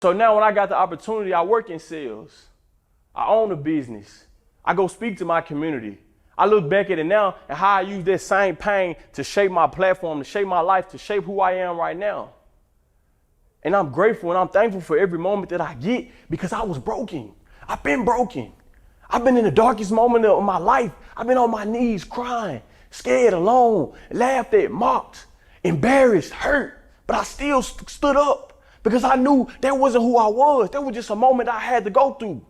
So now when I got the opportunity, I work in sales. I own a business. I go speak to my community. I look back at it now and how I use that same pain to shape my platform, to shape my life, to shape who I am right now. And I'm grateful and I'm thankful for every moment that I get because I was broken. I've been broken. I've been in the darkest moment of my life. I've been on my knees crying, scared, alone, laughed at, mocked, embarrassed, hurt. But I still stood up because I knew that wasn't who I was. That was just a moment I had to go through.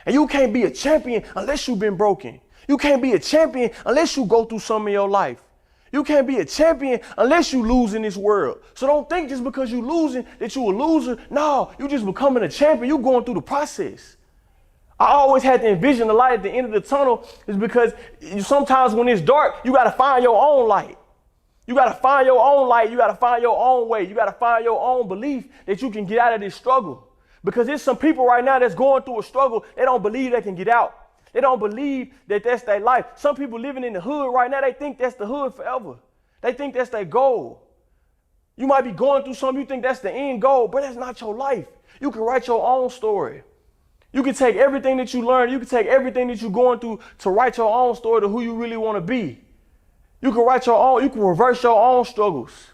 And you can't be a champion unless you've been broken. You can't be a champion unless you go through something in your life. You can't be a champion unless you lose in this world. So don't think just because you're losing that you're a loser. No, you just becoming a champion. You're going through the process. I always had to envision the light at the end of the tunnel is because sometimes when it's dark, you got to find your own light. You got to find your own light. You got to find your own way. You got to find your own belief that you can get out of this struggle. Because there's some people right now that's going through a struggle. They don't believe they can get out. They don't believe that that's their life. Some people living in the hood right now, they think that's the hood forever. They think that's their goal. You might be going through something, you think that's the end goal, but that's not your life. You can write your own story. You can take everything that you learned, you can take everything that you're going through to write your own story to who you really want to be. You can write your own, you can reverse your own struggles.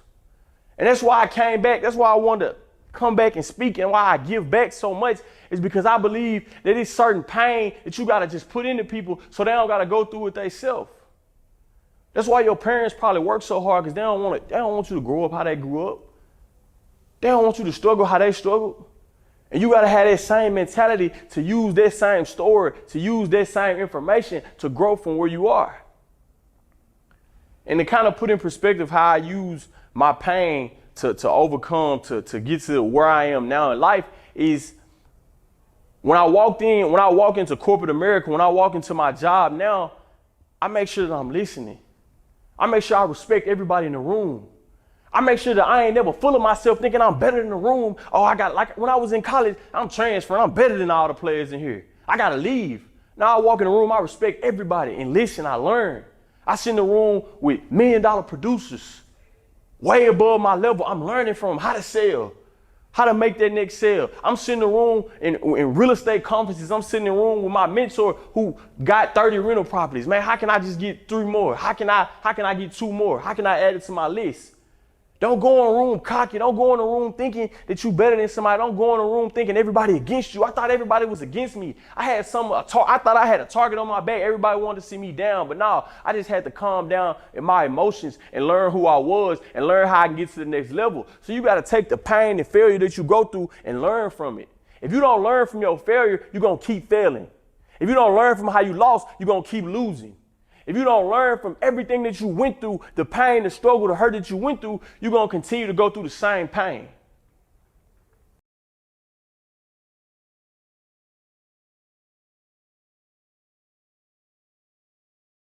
And that's why I came back. That's why I wanted to come back and speak, and why I give back so much is because I believe that it's certain pain that you got to just put into people so they don't got to go through it themselves. That's why your parents probably work so hard because they don't want you to grow up how they grew up. They don't want you to struggle how they struggled. And you got to have that same mentality to use that same story, to use that same information to grow from where you are. And to kind of put in perspective how I use my pain to overcome, to get to where I am now in life is when I walk into corporate America, when I walk into my job now, I make sure that I'm listening. I make sure I respect everybody in the room. I make sure that I ain't never full of myself thinking I'm better than the room. Oh, like when I was in college, I'm transferring. I'm better than all the players in here. I got to leave. Now I walk in the room, I respect everybody and listen, I learn. I sit in the room with $1 million producers way above my level. I'm learning from them how to sell, how to make that next sale. I'm sitting in the room in real estate conferences. I'm sitting in the room with my mentor who got 30 rental properties. Man, how can I just get 3 more? How can I get 2 more? How can I add it to my list? Don't go in a room cocky. Don't go in a room thinking that you better than somebody. Don't go in a room thinking everybody against you. I thought everybody was against me. I thought I had a target on my back. Everybody wanted to see me down. But no, I just had to calm down in my emotions and learn who I was and learn how I can get to the next level. So you got to take the pain and failure that you go through and learn from it. If you don't learn from your failure, you're going to keep failing. If you don't learn from how you lost, you're going to keep losing. If you don't learn from everything that you went through, the pain, the struggle, the hurt that you went through, you're going to continue to go through the same pain.